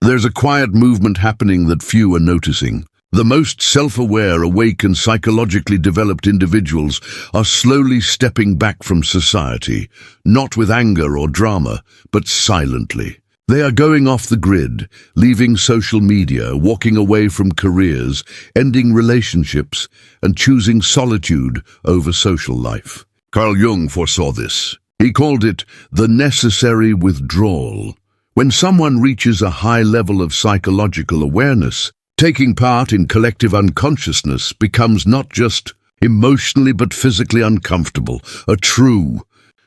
There's a quiet movement happening that few are noticing. The most self-aware, awake and psychologically developed individuals are slowly stepping back from society, not with anger or drama, but silently. They are going off the grid, leaving social media, walking away from careers, ending relationships, and choosing solitude over social life. Carl Jung foresaw this. He called it the necessary withdrawal. When someone reaches a high level of psychological awareness, taking part in collective unconsciousness becomes not just emotionally but physically uncomfortable, a true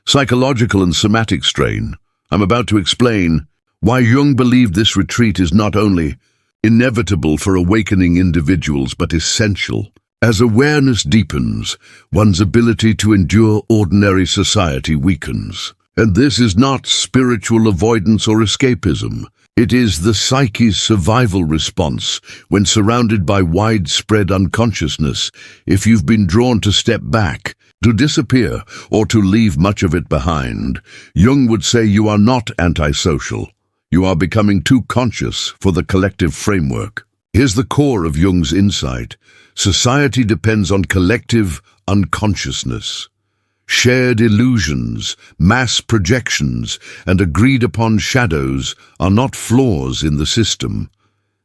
psychological and somatic strain. I'm about to explain why Jung believed this retreat is not only inevitable for awakening individuals but essential. As awareness deepens, one's ability to endure ordinary society weakens. And this is not spiritual avoidance or escapism. It is the psyche's survival response when surrounded by widespread unconsciousness. If you've been drawn to step back, to disappear, or to leave much of it behind, Jung would say you are not antisocial. You are becoming too conscious for the collective framework. Here's the core of Jung's insight. Society depends on collective unconsciousness. Shared illusions, mass projections, and agreed-upon shadows are not flaws in the system.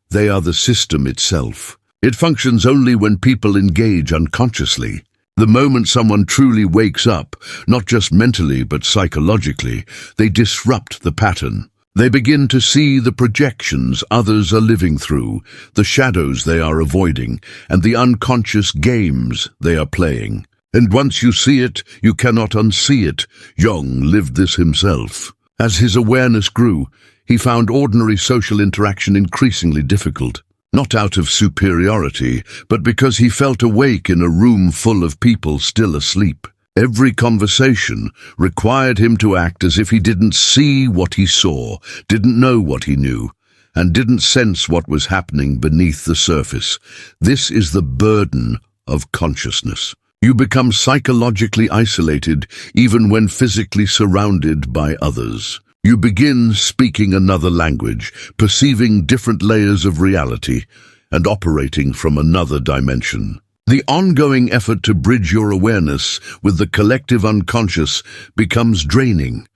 They are the system itself. It functions only when people engage unconsciously. The moment someone truly wakes up, not just mentally but psychologically, they disrupt the pattern. They begin to see the projections others are living through, the shadows they are avoiding, and the unconscious games they are playing. And once you see it, you cannot unsee it. Jung lived this himself. As his awareness grew, he found ordinary social interaction increasingly difficult. Not out of superiority, but because he felt awake in a room full of people still asleep. Every conversation required him to act as if he didn't see what he saw, didn't know what he knew, and didn't sense what was happening beneath the surface. This is the burden of consciousness. You become psychologically isolated even when physically surrounded by others. You begin speaking another language, perceiving different layers of reality, and operating from another dimension. The ongoing effort to bridge your awareness with the collective unconscious becomes draining.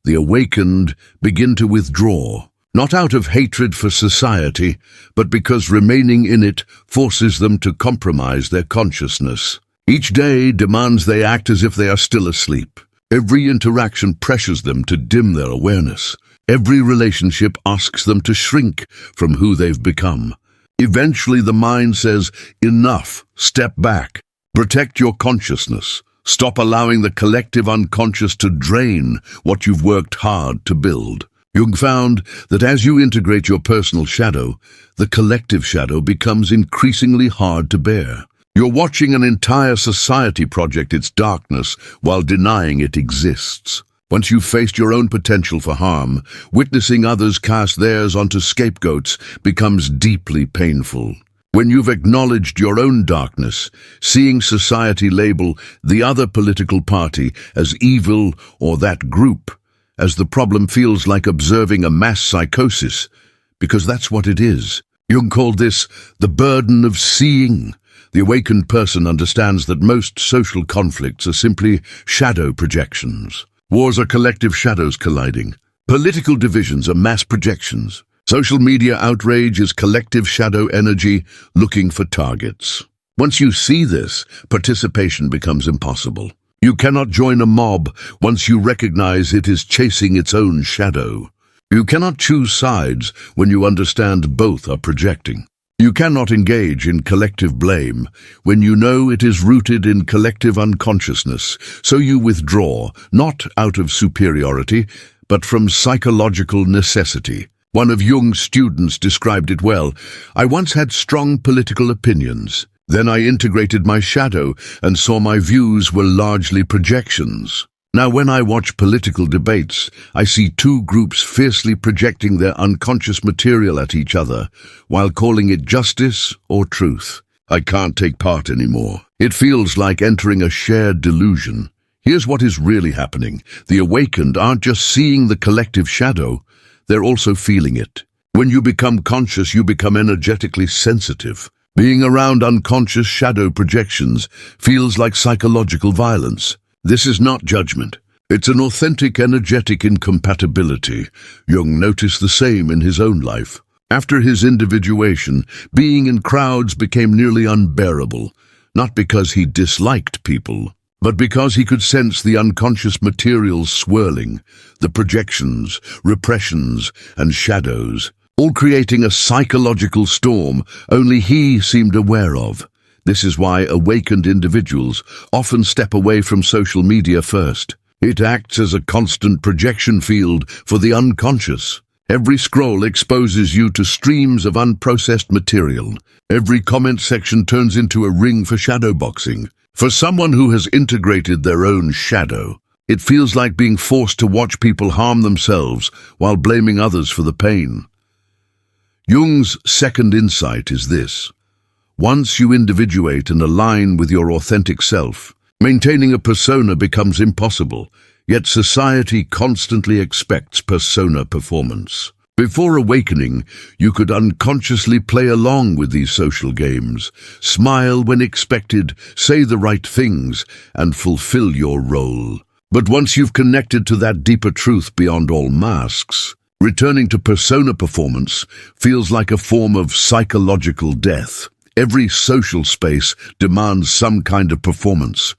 The awakened begin to withdraw, not out of hatred for society, but because remaining in it forces them to compromise their consciousness. Each day demands they act as if they are still asleep. Every interaction pressures them to dim their awareness. Every relationship asks them to shrink from who they've become. Eventually the mind says, enough, step back. Protect your consciousness. Stop allowing the collective unconscious to drain what you've worked hard to build. Jung found that as you integrate your personal shadow, the collective shadow becomes increasingly hard to bear. You're watching an entire society project its darkness while denying it exists. Once you've faced your own potential for harm, witnessing others cast theirs onto scapegoats becomes deeply painful. When you've acknowledged your own darkness, seeing society label the other political party as evil or that group, as the problem feels like observing a mass psychosis, because that's what it is. Jung called this the burden of seeing. The awakened person understands that most social conflicts are simply shadow projections. Wars are collective shadows colliding. Political divisions are mass projections. Social media outrage is collective shadow energy looking for targets. Once you see this, participation becomes impossible. You cannot join a mob once you recognize it is chasing its own shadow. You cannot choose sides when you understand both are projecting. You cannot engage in collective blame when you know it is rooted in collective unconsciousness, so you withdraw, not out of superiority, but from psychological necessity. One of Jung's students described it well. I once had strong political opinions. Then I integrated my shadow and saw my views were largely projections. Now when I watch political debates, I see two groups fiercely projecting their unconscious material at each other, while calling it justice or truth. I can't take part anymore. It feels like entering a shared delusion. Here's what is really happening. The awakened aren't just seeing the collective shadow, they're also feeling it. When you become conscious, you become energetically sensitive. Being around unconscious shadow projections feels like psychological violence. This is not judgment. It's an authentic energetic incompatibility. Jung noticed the same in his own life. After his individuation, being in crowds became nearly unbearable, not because he disliked people, but because he could sense the unconscious materials swirling, the projections, repressions, and shadows, all creating a psychological storm only he seemed aware of. This is why awakened individuals often step away from social media first. It acts as a constant projection field for the unconscious. Every scroll exposes you to streams of unprocessed material. Every comment section turns into a ring for shadowboxing. For someone who has integrated their own shadow, it feels like being forced to watch people harm themselves while blaming others for the pain. Jung's second insight is this: once you individuate and align with your authentic self, maintaining a persona becomes impossible, yet society constantly expects persona performance. Before awakening, you could unconsciously play along with these social games, smile when expected, say the right things, and fulfill your role. But once you've connected to that deeper truth beyond all masks, returning to persona performance feels like a form of psychological death. Every social space demands some kind of performance.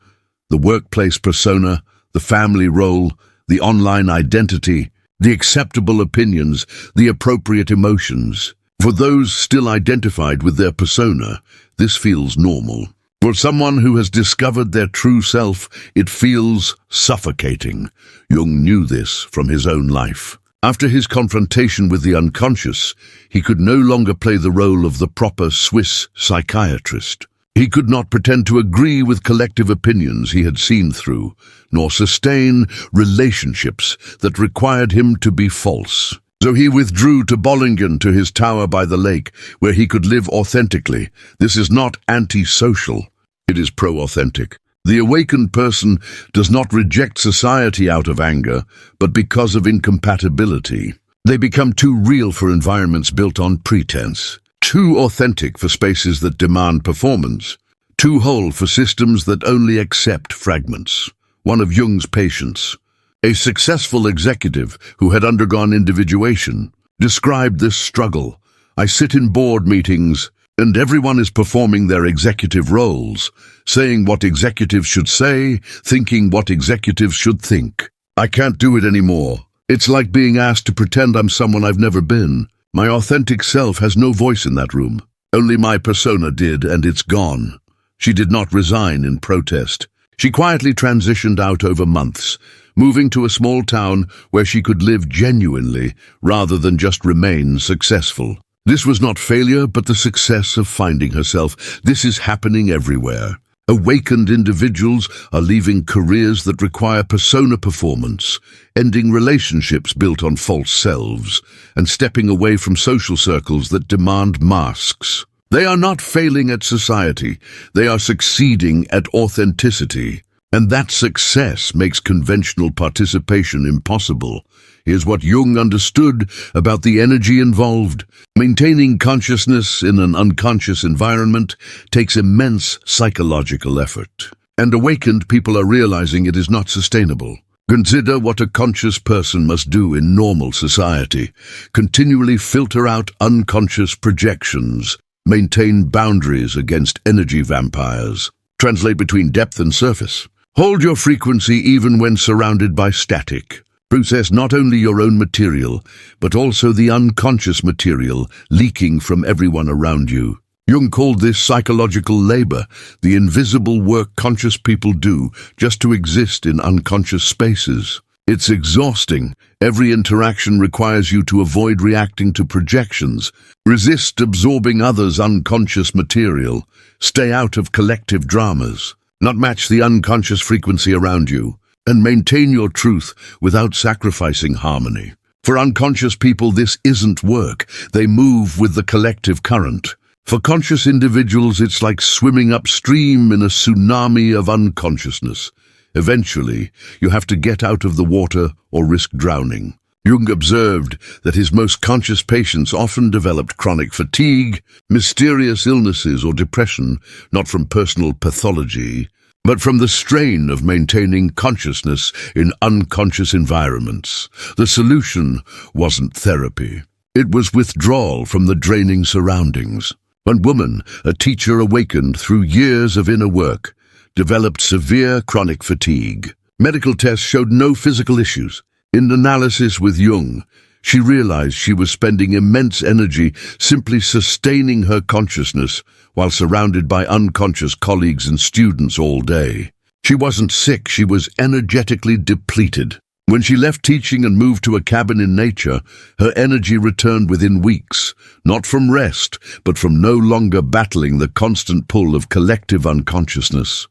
The workplace persona, the family role, the online identity, the acceptable opinions, the appropriate emotions. For those still identified with their persona, this feels normal. For someone who has discovered their true self, it feels suffocating. Jung knew this from his own life. After his confrontation with the unconscious, he could no longer play the role of the proper Swiss psychiatrist. He could not pretend to agree with collective opinions he had seen through, nor sustain relationships that required him to be false. So he withdrew to Bollingen, to his tower by the lake, where he could live authentically. This is not anti-social, it is pro-authentic. The awakened person does not reject society out of anger, but because of incompatibility. They become too real for environments built on pretense, too authentic for spaces that demand performance, too whole for systems that only accept fragments. One of Jung's patients, a successful executive who had undergone individuation, described this struggle. I sit in board meetings, and everyone is performing their executive roles, saying what executives should say, thinking what executives should think. I can't do it anymore. It's like being asked to pretend I'm someone I've never been. My authentic self has no voice in that room. Only my persona did, and it's gone. She did not resign in protest. She quietly transitioned out over months, moving to a small town where she could live genuinely rather than just remain successful. This was not failure, but the success of finding herself. This is happening everywhere. Awakened individuals are leaving careers that require persona performance, ending relationships built on false selves, and stepping away from social circles that demand masks. They are not failing at society, they are succeeding at authenticity. And that success makes conventional participation impossible. Here's what Jung understood about the energy involved. Maintaining consciousness in an unconscious environment takes immense psychological effort. And awakened people are realizing it is not sustainable. Consider what a conscious person must do in normal society. Continually filter out unconscious projections. Maintain boundaries against energy vampires. Translate between depth and surface. Hold your frequency even when surrounded by static. Process not only your own material, but also the unconscious material leaking from everyone around you. Jung called this psychological labor, the invisible work conscious people do just to exist in unconscious spaces. It's exhausting. Every interaction requires you to avoid reacting to projections, resist absorbing others' unconscious material, stay out of collective dramas, not match the unconscious frequency around you, and maintain your truth without sacrificing harmony. For unconscious people, this isn't work. They move with the collective current. For conscious individuals, it's like swimming upstream in a tsunami of unconsciousness. Eventually, you have to get out of the water or risk drowning. Jung observed that his most conscious patients often developed chronic fatigue, mysterious illnesses or depression, not from personal pathology, but from the strain of maintaining consciousness in unconscious environments. The solution wasn't therapy. It was withdrawal from the draining surroundings. One woman, a teacher awakened through years of inner work, developed severe chronic fatigue. Medical tests showed no physical issues. In analysis with Jung, she realized she was spending immense energy simply sustaining her consciousness while surrounded by unconscious colleagues and students all day. She wasn't sick, she was energetically depleted. When she left teaching and moved to a cabin in nature, her energy returned within weeks, not from rest, but from no longer battling the constant pull of collective unconsciousness.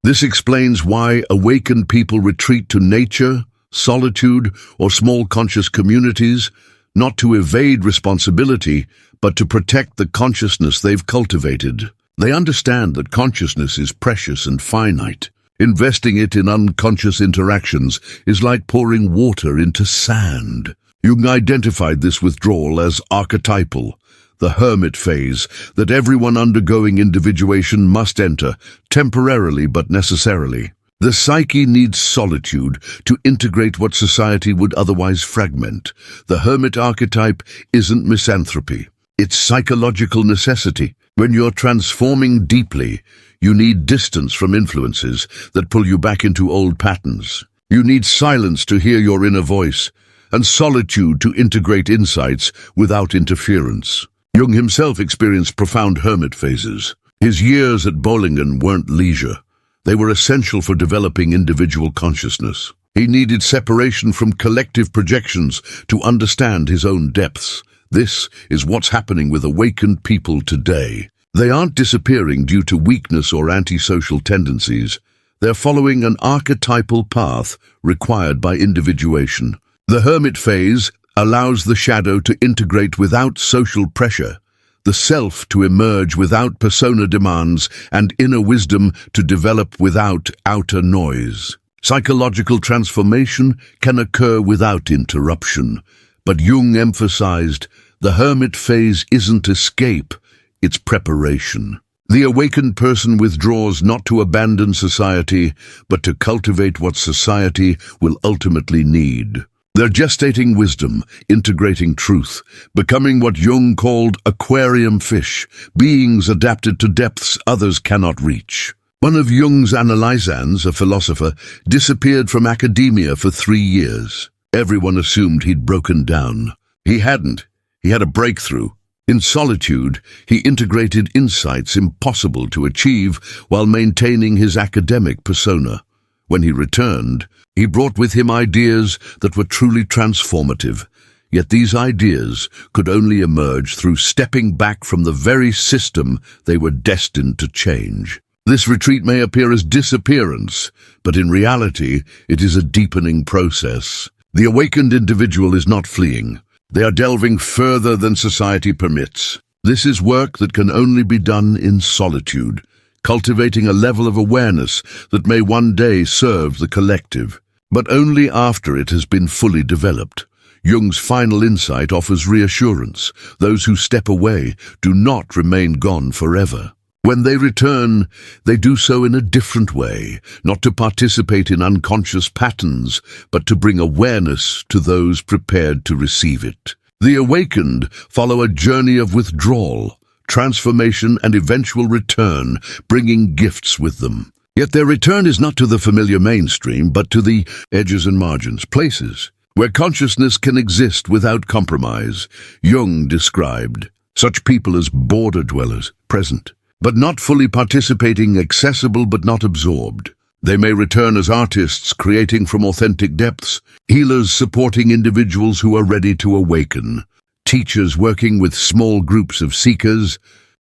This explains why awakened people retreat to nature, solitude, or small conscious communities, not to evade responsibility, but to protect the consciousness they've cultivated. They understand that consciousness is precious and finite. Investing it in unconscious interactions is like pouring water into sand. Jung identified this withdrawal as archetypal, the hermit phase that everyone undergoing individuation must enter, temporarily but necessarily. The psyche needs solitude to integrate what society would otherwise fragment. The hermit archetype isn't misanthropy. It's psychological necessity. When you're transforming deeply, you need distance from influences that pull you back into old patterns. You need silence to hear your inner voice, and solitude to integrate insights without interference. Jung himself experienced profound hermit phases. His years at Bollingen weren't leisure. They were essential for developing individual consciousness. He needed separation from collective projections to understand his own depths. This is what's happening with awakened people today. They aren't disappearing due to weakness or antisocial tendencies. They're following an archetypal path required by individuation. The hermit phase allows the shadow to integrate without social pressure, the self to emerge without persona demands, and inner wisdom to develop without outer noise. Psychological transformation can occur without interruption, but Jung emphasized the hermit phase isn't escape, it's preparation. The awakened person withdraws not to abandon society, but to cultivate what society will ultimately need. They're gestating wisdom, integrating truth, becoming what Jung called aquarium fish, beings adapted to depths others cannot reach. One of Jung's analysans, a philosopher, disappeared from academia for 3 years. Everyone assumed he'd broken down. He hadn't. He had a breakthrough. In solitude, he integrated insights impossible to achieve while maintaining his academic persona. When he returned, he brought with him ideas that were truly transformative. Yet these ideas could only emerge through stepping back from the very system they were destined to change. This retreat may appear as disappearance, but in reality, it is a deepening process. The awakened individual is not fleeing. They are delving further than society permits. This is work that can only be done in solitude, cultivating a level of awareness that may one day serve the collective, but only after it has been fully developed. Jung's final insight offers reassurance. Those who step away do not remain gone forever. When they return, they do so in a different way, not to participate in unconscious patterns, but to bring awareness to those prepared to receive it. The awakened follow a journey of withdrawal, transformation, and eventual return, bringing gifts with them. Yet their return is not to the familiar mainstream, but to the edges and margins, places where consciousness can exist without compromise. Jung described such people as border dwellers, present, but not fully participating, accessible but not absorbed. They may return as artists, creating from authentic depths, healers supporting individuals who are ready to awaken, teachers working with small groups of seekers,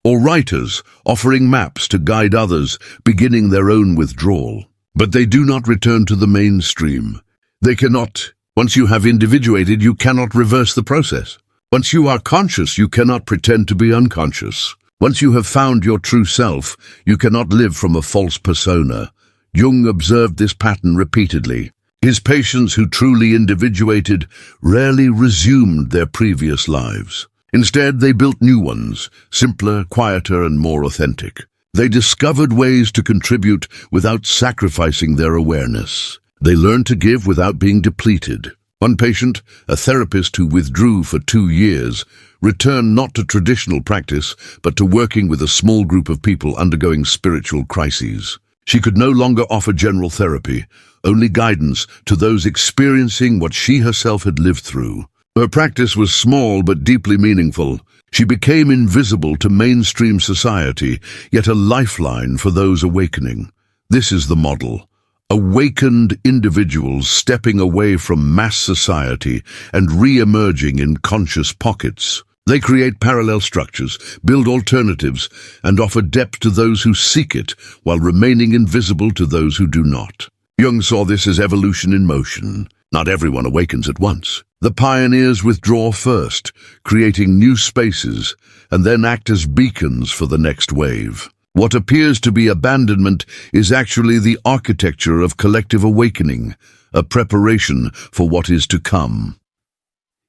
or writers offering maps to guide others beginning their own withdrawal. But they do not return to the mainstream. They cannot. Once you have individuated, you cannot reverse the process. Once you are conscious, you cannot pretend to be unconscious. Once you have found your true self, you cannot live from a false persona. Jung observed this pattern repeatedly. His patients who truly individuated rarely resumed their previous lives. Instead, they built new ones, simpler, quieter, and more authentic. They discovered ways to contribute without sacrificing their awareness. They learned to give without being depleted. One patient, a therapist who withdrew for 2 years, returned not to traditional practice, but to working with a small group of people undergoing spiritual crises. She could no longer offer general therapy, only guidance to those experiencing what she herself had lived through. Her practice was small but deeply meaningful. She became invisible to mainstream society, yet a lifeline for those awakening. This is the model. Awakened individuals stepping away from mass society and re-emerging in conscious pockets. They create parallel structures, build alternatives, and offer depth to those who seek it while remaining invisible to those who do not. Jung saw this as evolution in motion. Not everyone awakens at once. The pioneers withdraw first, creating new spaces, and then act as beacons for the next wave. What appears to be abandonment is actually the architecture of collective awakening, a preparation for what is to come.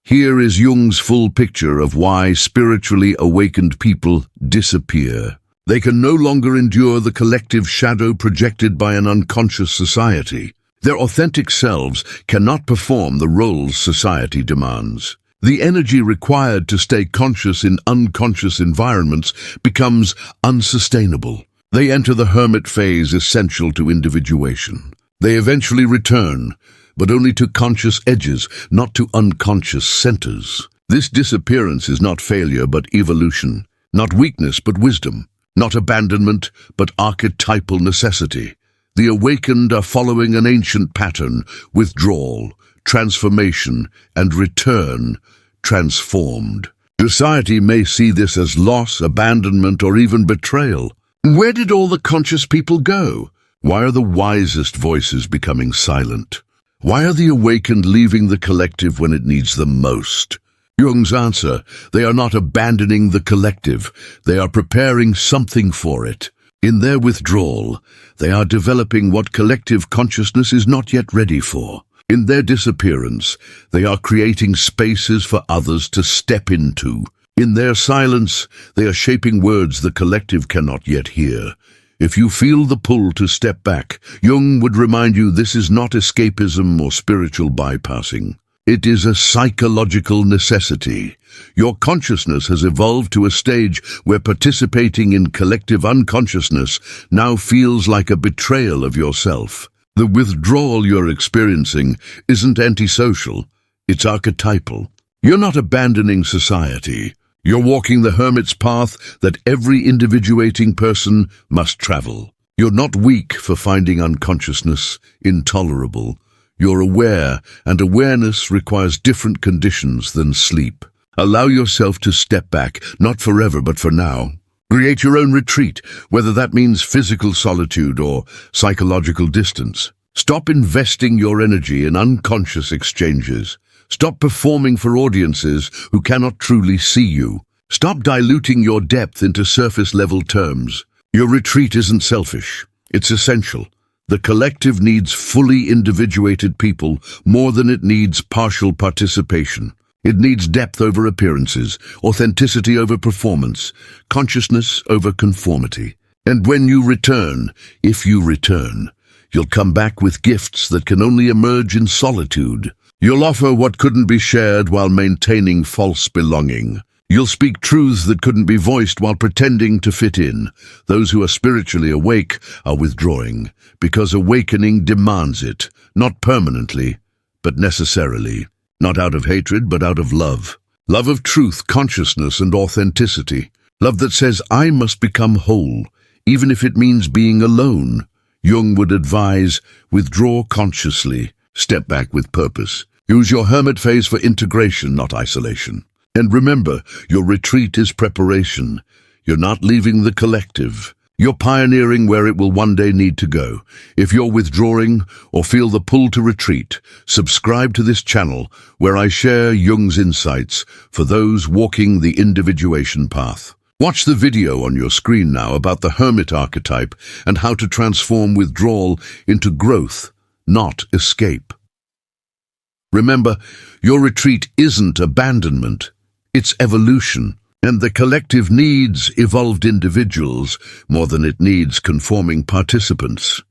Here is Jung's full picture of why spiritually awakened people disappear. They can no longer endure the collective shadow projected by an unconscious society. Their authentic selves cannot perform the roles society demands. The energy required to stay conscious in unconscious environments becomes unsustainable. They enter the hermit phase essential to individuation. They eventually return, but only to conscious edges, not to unconscious centers. This disappearance is not failure but evolution, not weakness but wisdom, not abandonment but archetypal necessity. The awakened are following an ancient pattern: withdrawal, transformation, and return, transformed. Society may see this as loss, abandonment, or even betrayal. Where did all the conscious people go? Why are the wisest voices becoming silent? Why are the awakened leaving the collective when it needs them most? Jung's answer: they are not abandoning the collective, they are preparing something for it. In their withdrawal, they are developing what collective consciousness is not yet ready for. In their disappearance, they are creating spaces for others to step into. In their silence, they are shaping words the collective cannot yet hear. If you feel the pull to step back, Jung would remind you this is not escapism or spiritual bypassing. It is a psychological necessity. Your consciousness has evolved to a stage where participating in collective unconsciousness now feels like a betrayal of yourself. The withdrawal you're experiencing isn't antisocial, it's archetypal. You're not abandoning society. You're walking the hermit's path that every individuating person must travel. You're not weak for finding unconsciousness intolerable. You're aware, and awareness requires different conditions than sleep. Allow yourself to step back, not forever but for now. Create your own retreat, whether that means physical solitude or psychological distance. Stop investing your energy in unconscious exchanges. Stop performing for audiences who cannot truly see you. Stop diluting your depth into surface-level terms. Your retreat isn't selfish. It's essential. The collective needs fully individuated people more than it needs partial participation. It needs depth over appearances, authenticity over performance, consciousness over conformity. And when you return, if you return, you'll come back with gifts that can only emerge in solitude. You'll offer what couldn't be shared while maintaining false belonging. You'll speak truths that couldn't be voiced while pretending to fit in. Those who are spiritually awake are withdrawing, because awakening demands it, not permanently, but necessarily. Not out of hatred, but out of love. Love of truth, consciousness, and authenticity. Love that says, I must become whole, even if it means being alone. Jung would advise, withdraw consciously, step back with purpose. Use your hermit phase for integration, not isolation. And remember, your retreat is preparation. You're not leaving the collective. You're pioneering where it will one day need to go. If you're withdrawing or feel the pull to retreat, subscribe to this channel where I share Jung's insights for those walking the individuation path. Watch the video on your screen now about the hermit archetype and how to transform withdrawal into growth, not escape. Remember, your retreat isn't abandonment, it's evolution. And the collective needs evolved individuals more than it needs conforming participants.